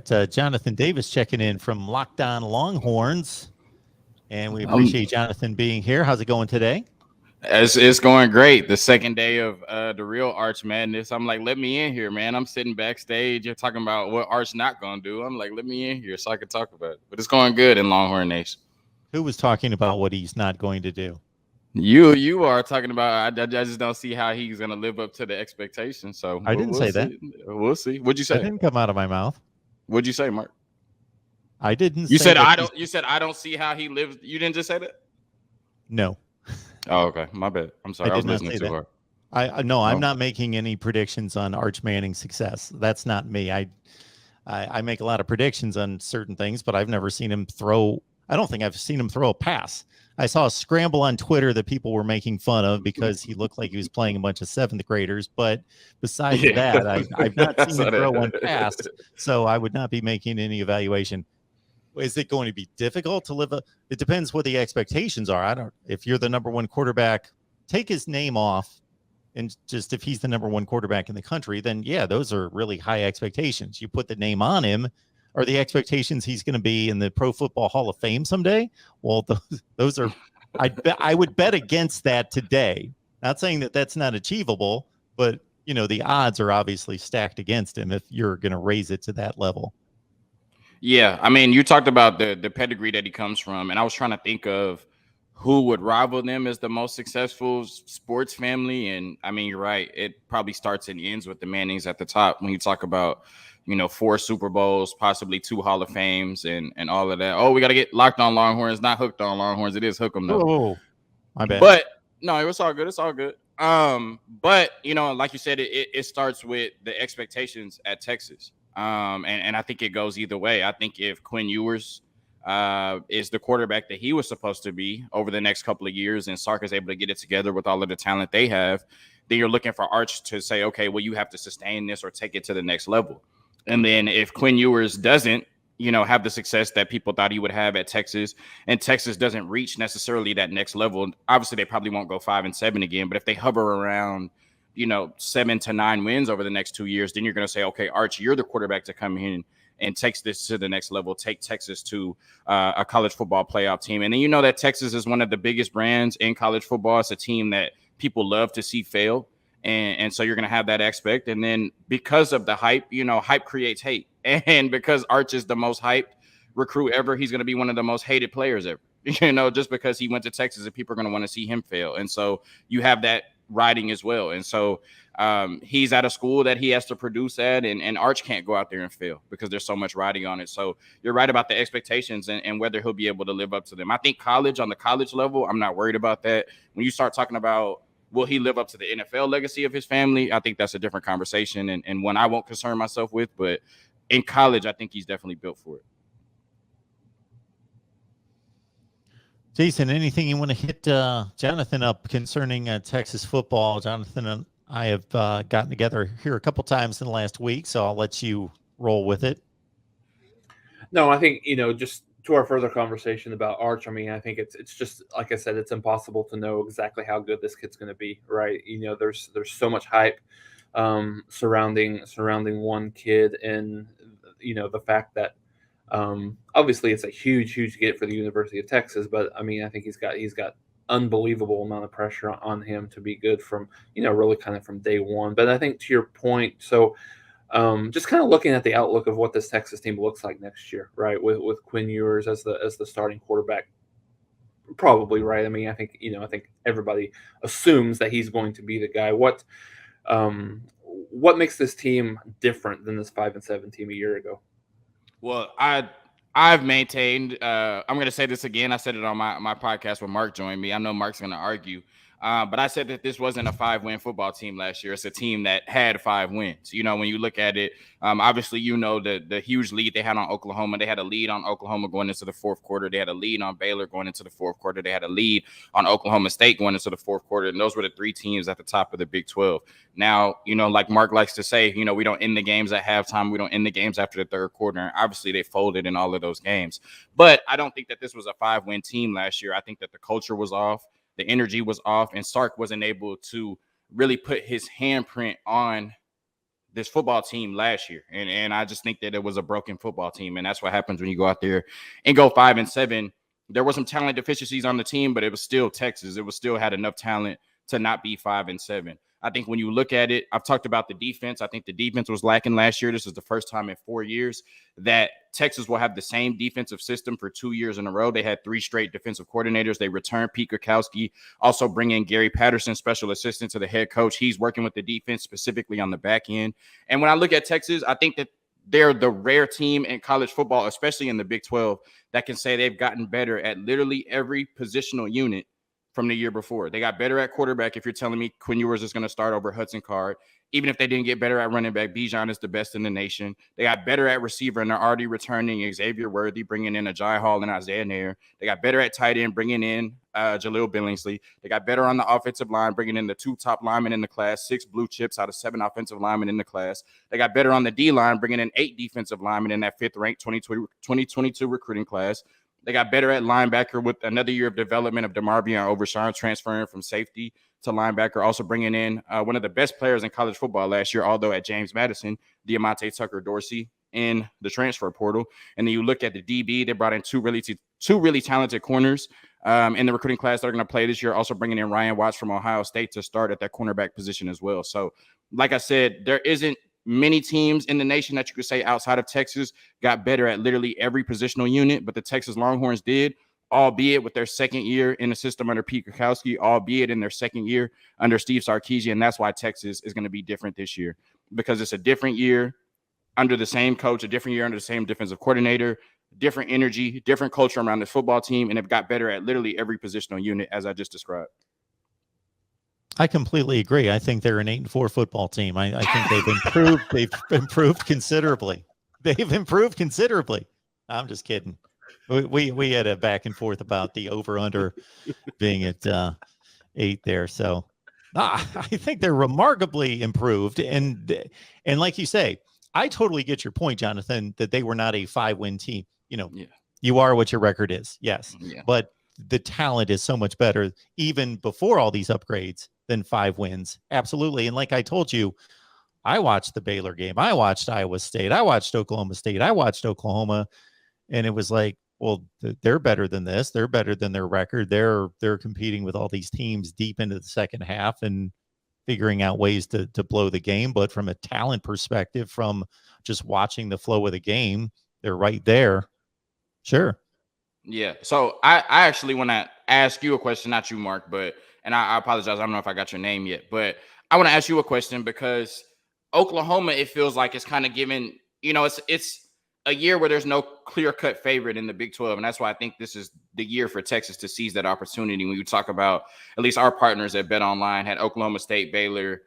got Jonathan Davis checking in from Locked On Longhorns, and we appreciate Jonathan being here. How's it going today? It's going great. The second day of the real Arch Madness. I'm like, let me in here, man. I'm sitting backstage. You're talking about what Arch not going to do. I'm like, let me in here so I can talk about it. But it's going good in Longhorn Nation. Who was talking about what he's not going to do? You are talking about. I just don't see how he's going to live up to the expectations. So I didn't say that. We'll see. What'd you say? That didn't come out of my mouth. What'd you say, Mark? I didn't. You said I don't. You said I don't see how he lives. You didn't just say that. No. Oh, okay. My bad. I'm sorry. I was listening too hard. I'm not making any predictions on Arch Manning's success. That's not me. I make a lot of predictions on certain things, but I've never seen him throw. I don't think I've seen him throw a pass. I saw a scramble on Twitter that people were making fun of because he looked like he was playing a bunch of seventh graders. But besides that, I've not seen him throw one pass, so I would not be making any evaluation. Is it going to be difficult to live up? It depends what the expectations are. If you're the number one quarterback, take his name off. And just if he's the number one quarterback in the country, then yeah, those are really high expectations. You put the name on him, are the expectations he's going to be in the Pro Football Hall of Fame someday? Well, those are, I would bet against that today. Not saying that that's not achievable, but the odds are obviously stacked against him if you're going to raise it to that level. Yeah, I mean, you talked about the pedigree that he comes from, and I was trying to think of who would rival them as the most successful sports family. And I mean, you're right. It probably starts and ends with the Mannings at the top when you talk about, 4 Super Bowls, possibly 2 Hall of Fames and all of that. Oh, we got to get Locked On Longhorns, not Hooked on Longhorns. It is Hook 'em though. Oh, my bad. But no, it was all good. It's all good. But like you said, it starts with the expectations at Texas. And I think it goes either way. I think if Quinn Ewers is the quarterback that he was supposed to be over the next couple of years, and Sark is able to get it together with all of the talent they have, then you're looking for Arch to say, okay, well, you have to sustain this or take it to the next level. And then if Quinn Ewers doesn't, have the success that people thought he would have at Texas, and Texas doesn't reach necessarily that next level, obviously they probably won't go 5-7 again. But if they hover around 7 to 9 wins over the next 2 years, then you're going to say, okay, Arch, you're the quarterback to come in and takes this to the next level, take Texas to a college football playoff team. And then that Texas is one of the biggest brands in college football. It's a team that people love to see fail. And so you're going to have that aspect. And then because of the hype, hype creates hate. And because Arch is the most hyped recruit ever, he's going to be one of the most hated players ever, just because he went to Texas and people are going to want to see him fail. And so you have that riding as well. And so he's at a school that he has to produce at, and Arch can't go out there and fail because there's so much riding on it. So you're right about the expectations and whether he'll be able to live up to them. I think on the college level, I'm not worried about that. When you start talking about, will he live up to the NFL legacy of his family? I think that's a different conversation and one I won't concern myself with. But in college, I think he's definitely built for it. Jason, anything you want to hit Jonathan up concerning Texas football? Jonathan and I have gotten together here a couple times in the last week, so I'll let you roll with it. No, I think, just to our further conversation about Arch, I mean, I think it's just, like I said, it's impossible to know exactly how good this kid's going to be, right? There's so much hype surrounding one kid, and the fact that obviously it's a huge get for the University of Texas, but I mean, I think he's got unbelievable amount of pressure on him to be good from really kind of from day one. But I think to your point, so just kind of looking at the outlook of what this Texas team looks like next year, right? With Quinn Ewers as the starting quarterback, probably, right? I mean, I think everybody assumes that he's going to be the guy. What makes this team different than this 5-7 team a year ago? Well, I've maintained, I'm going to say this again. I said it on my podcast when Mark joined me. I know Mark's going to argue. But I said that this wasn't a 5-win football team last year. It's a team that had 5 wins. When you look at it, obviously, the huge lead they had on Oklahoma. They had a lead on Oklahoma going into the fourth quarter. They had a lead on Baylor going into the fourth quarter. They had a lead on Oklahoma State going into the fourth quarter. And those were the 3 teams at the top of the Big 12. Now, like Mark likes to say, we don't end the games at halftime. We don't end the games after the third quarter. And obviously, they folded in all of those games. But I don't think that this was a 5-win team last year. I think that the culture was off. The energy was off, and Sark wasn't able to really put his handprint on this football team last year. And I just think that it was a broken football team. And that's what happens when you go out there and go 5-7. There were some talent deficiencies on the team, but it was still Texas. It was still had enough talent to not be 5-7. I think when you look at it, I've talked about the defense. I think the defense was lacking last year. This is the first time in 4 years that Texas will have the same defensive system for 2 years in a row. They had 3 straight defensive coordinators. They returned Pete Kwiatkowski, also bring in Gary Patterson, special assistant to the head coach. He's working with the defense specifically on the back end. And when I look at Texas, I think that they're the rare team in college football, especially in the Big 12, that can say they've gotten better at literally every positional unit from the year before. They got better at quarterback. If you're telling me Quinn Ewers is going to start over Hudson Card, even if they didn't get better at running back, Bijan is the best in the nation. They got better at receiver, and they're already returning Xavier Worthy, bringing in Ajay Hall and Isaiah Nair. They got better at tight end, bringing in Jaleel Billingsley. They got better on the offensive line, bringing in the 2 top linemen in the class, 6 blue chips out of 7 offensive linemen in the class. They got better on the D line, bringing in 8 defensive linemen in that 5th ranked 2022 recruiting class. They got better at linebacker with another year of development of DeMarvion Overshawn, transferring from safety to linebacker, also bringing in one of the best players in college football last year, although at James Madison, Diamante Tucker-Dorsey in the transfer portal. And then you look at the DB, they brought in two really talented corners in the recruiting class that are going to play this year, also bringing in Ryan Watts from Ohio State to start at that cornerback position as well. So, like I said, there isn't many teams in the nation that you could say outside of Texas got better at literally every positional unit, but the Texas Longhorns did, albeit with their second year in the system under Pete Kwiatkowski, albeit in their second year under Steve Sarkisian. And that's why Texas is going to be different this year, because it's a different year under the same coach, a different year under the same defensive coordinator, different energy, different culture around the football team, and have got better at literally every positional unit, as I just described. I completely agree. I think they're an 8-4 football team. I think they've improved. They've improved considerably. They've improved considerably. I'm just kidding. We had a back and forth about the over/under being at 8 there. So I think they're remarkably improved. And like you say, I totally get your point, Jonathan, that they were not a 5-win team. You know, You are what your record is. Yes. Yeah. But the talent is so much better even before all these upgrades than 5 wins. Absolutely. And like I told you, I watched the Baylor game. I watched Iowa State. I watched Oklahoma State. I watched Oklahoma. And it was like, well, they're better than this. They're better than their record. They're competing with all these teams deep into the second half and figuring out ways to blow the game. But from a talent perspective, from just watching the flow of the game, they're right there. Sure. Yeah. So I actually want to ask you a question, not you, Mark, and I apologize. I don't know if I got your name yet, but I want to ask you a question because Oklahoma, it feels like it's kind of given, it's a year where there's no clear-cut favorite in the Big 12, and that's why I think this is the year for Texas to seize that opportunity. When you talk about, at least our partners at Bet Online had Oklahoma State, Baylor,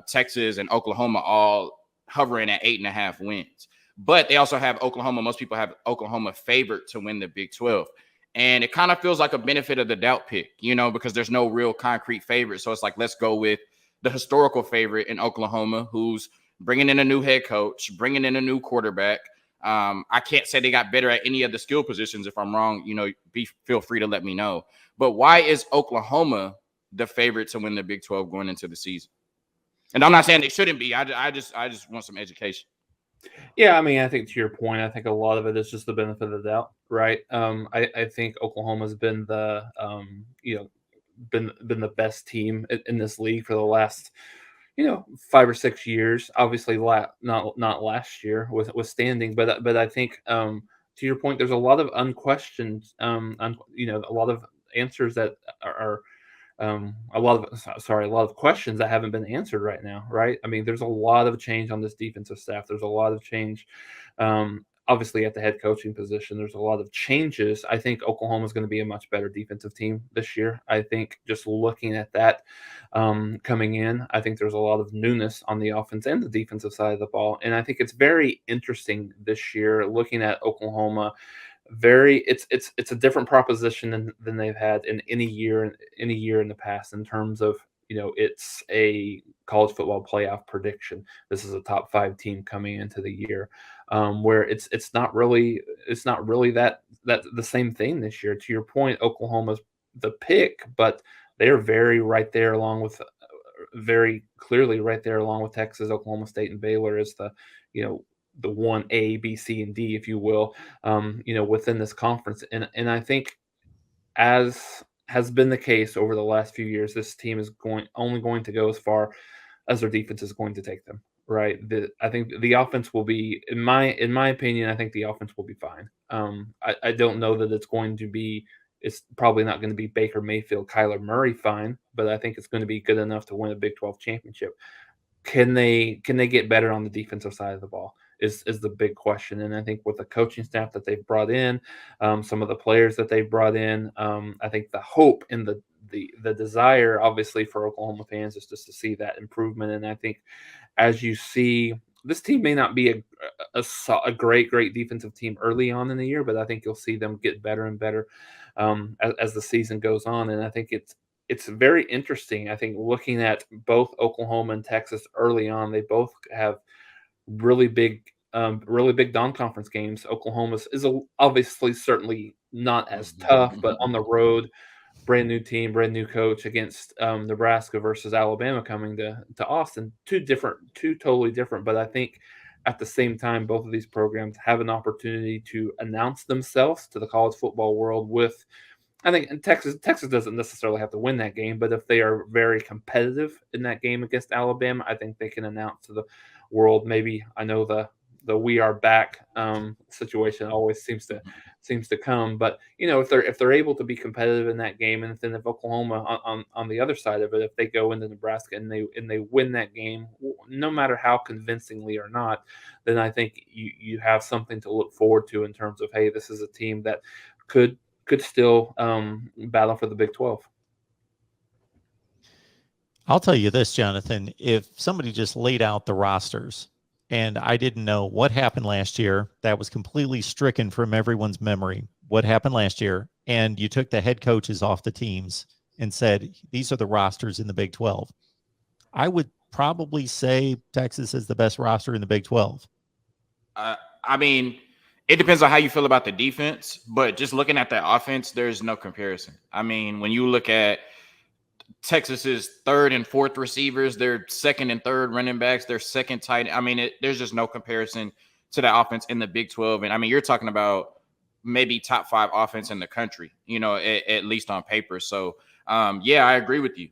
Texas, and Oklahoma all hovering at 8.5 wins. But they also have Oklahoma. Most people have Oklahoma favored to win the Big 12. And it kind of feels like a benefit of the doubt pick, because there's no real concrete favorite. So it's like, let's go with the historical favorite in Oklahoma, who's bringing in a new head coach, bringing in a new quarterback. I can't say they got better at any of the skill positions. If I'm wrong, feel free to let me know. But why is Oklahoma the favorite to win the Big 12 going into the season? And I'm not saying they shouldn't be. I just want some education. Yeah, I mean, I think to your point, I think a lot of it is just the benefit of the doubt, right? I think Oklahoma's been the been the best team in this league for the last 5 or 6 years. Obviously, not last year with standing, but I think to your point, there's a lot of unquestioned, a lot of answers that are. A lot of questions that haven't been answered right now, right? I mean, there's a lot of change on this defensive staff. There's a lot of change, obviously, at the head coaching position. There's a lot of changes. I think Oklahoma is going to be a much better defensive team this year. I think just looking at that coming in, I think there's a lot of newness on the offense and the defensive side of the ball. And I think it's very interesting this year looking at Oklahoma. It's a different proposition than they've had in any year in the past in terms of it's a college football playoff prediction. This is a top 5 team coming into the year, where it's not really that the same thing this year. To your point, Oklahoma's the pick, but they're very right there along with very clearly right there, along with Texas, Oklahoma State, and Baylor, as the, the 1A, B, C, and D, if you will, within this conference. And I think, as has been the case over the last few years, this team is only going to go as far as their defense is going to take them. Right. I think the offense will be, in my opinion, I think the offense will be fine. I don't know that it's going to be. It's probably not going to be Baker Mayfield, Kyler Murray fine, but I think it's going to be good enough to win a Big 12 championship. Can they get better on the defensive side of the ball is the big question. And I think with the coaching staff that they've brought in, some of the players that they've brought in, I think the hope and the desire, obviously, for Oklahoma fans is just to see that improvement. And I think, as you see, this team may not be a great defensive team early on in the year, but I think you'll see them get better and better as the season goes on. And I think it's very interesting. I think looking at both Oklahoma and Texas early on, they both have really big non-conference games. Oklahoma's is obviously certainly not as tough, but on the road, brand new team, brand new coach against Nebraska versus Alabama coming to Austin. Two totally different. But I think at the same time, both of these programs have an opportunity to announce themselves to the college football world with, I think, Texas doesn't necessarily have to win that game, but if they are very competitive in that game against Alabama, I think they can announce to the world. Maybe, I know the "we are back" situation always seems to come, but if they're able to be competitive in that game, and then if Oklahoma on the other side of it, if they go into Nebraska and they win that game, no matter how convincingly or not, then I think you have something to look forward to in terms of, hey, this is a team that could still battle for the Big 12. I'll tell you this, Jonathan, if somebody just laid out the rosters and I didn't know what happened last year, that was completely stricken from everyone's memory, what happened last year, and you took the head coaches off the teams and said, these are the rosters in the Big 12, I would probably say Texas is the best roster in the Big 12. I mean, it depends on how you feel about the defense, but just looking at the offense, there's no comparison. I mean, when you look at Texas's third and fourth receivers, their second and third running backs, their second tight. I mean, there's just no comparison to the offense in the Big 12. And I mean, you're talking about maybe top 5 offense in the country, at least on paper. So, yeah, I agree with you,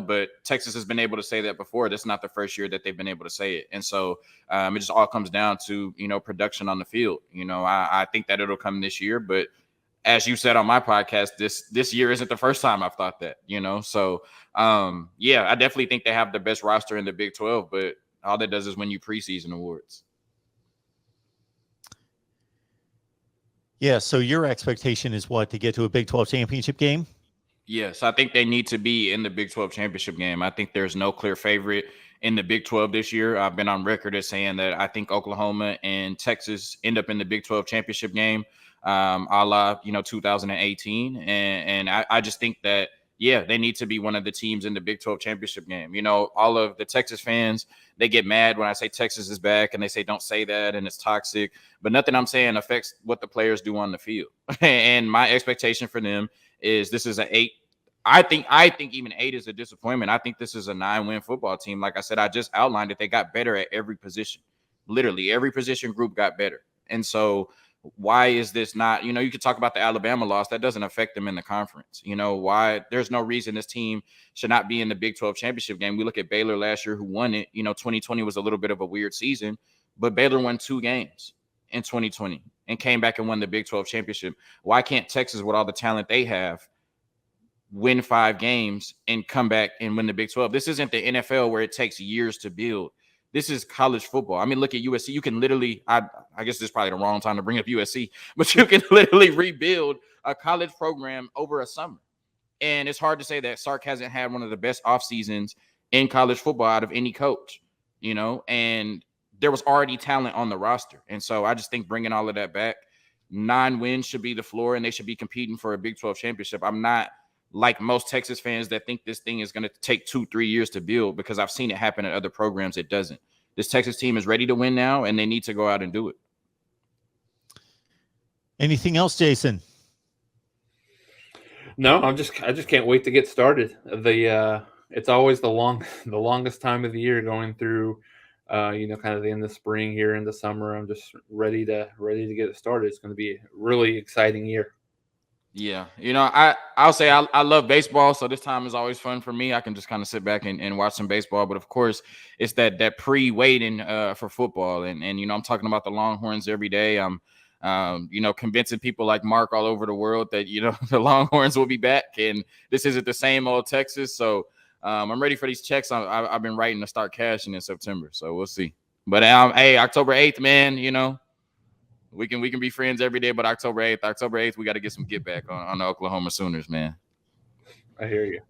but Texas has been able to say that before. That's not the first year that they've been able to say it. And so it just all comes down to, production on the field. I think that it'll come this year, but as you said on my podcast, this year isn't the first time I've thought that, So, yeah, I definitely think they have the best roster in the Big 12, but all that does is win you preseason awards. Yeah, so your expectation is what, to get to a Big 12 championship game? Yes, I think they need to be in the Big 12 championship game. I think there's no clear favorite in the Big 12 this year. I've been on record as saying that I think Oklahoma and Texas end up in the Big 12 championship game, a la 2018, and I just think that, yeah, they need to be one of the teams in the Big 12 championship game. All of the Texas fans, they get mad when I say Texas is back, and they say don't say that and it's toxic, but nothing I'm saying affects what the players do on the field. And my expectation for them is this is an 8. I think even 8 is a disappointment. I think this is a 9-win football team. Like I said, I just outlined it. They got better at every position. Literally every position group got better. And so why is this not, you could talk about the Alabama loss. That doesn't affect them in the conference. Why? There's no reason this team should not be in the Big 12 championship game. We look at Baylor last year, who won it. 2020 was a little bit of a weird season, but Baylor won 2 games in 2020 and came back and won the Big 12 championship. Why can't Texas, with all the talent they have, win 5 games and come back and win the Big 12? This isn't the NFL where it takes years to build. This is college football. I mean, look at USC. You can literally, I guess this is probably the wrong time to bring up USC, but you can literally rebuild a college program over a summer. And it's hard to say that Sark hasn't had one of the best off seasons in college football out of any coach, and there was already talent on the roster. And so I just think bringing all of that back, 9 wins should be the floor, and they should be competing for a Big 12 championship. I'm not like most Texas fans that think this thing is going to take 2-3 years to build, because I've seen it happen at other programs. It doesn't. This Texas team is ready to win now, and they need to go out and do it. Anything else, Jason? No, I just can't wait to get started. The it's always the longest time of the year going through, kind of the end of spring here into summer. I'm just ready to get it started. It's going to be a really exciting year. Yeah, I'll say I love baseball, so this time is always fun for me. I can just kind of sit back and watch some baseball, but of course, it's that pre-waiting for football, and I'm talking about the Longhorns every day. I'm convincing people like Mark all over the world that the Longhorns will be back, and this isn't the same old Texas. So I'm ready for these checks. I've been writing to start cashing in September, so we'll see. But hey, October 8th, man, we can be friends every day, but October 8th, we got to get some get back on the Oklahoma Sooners, man. I hear you.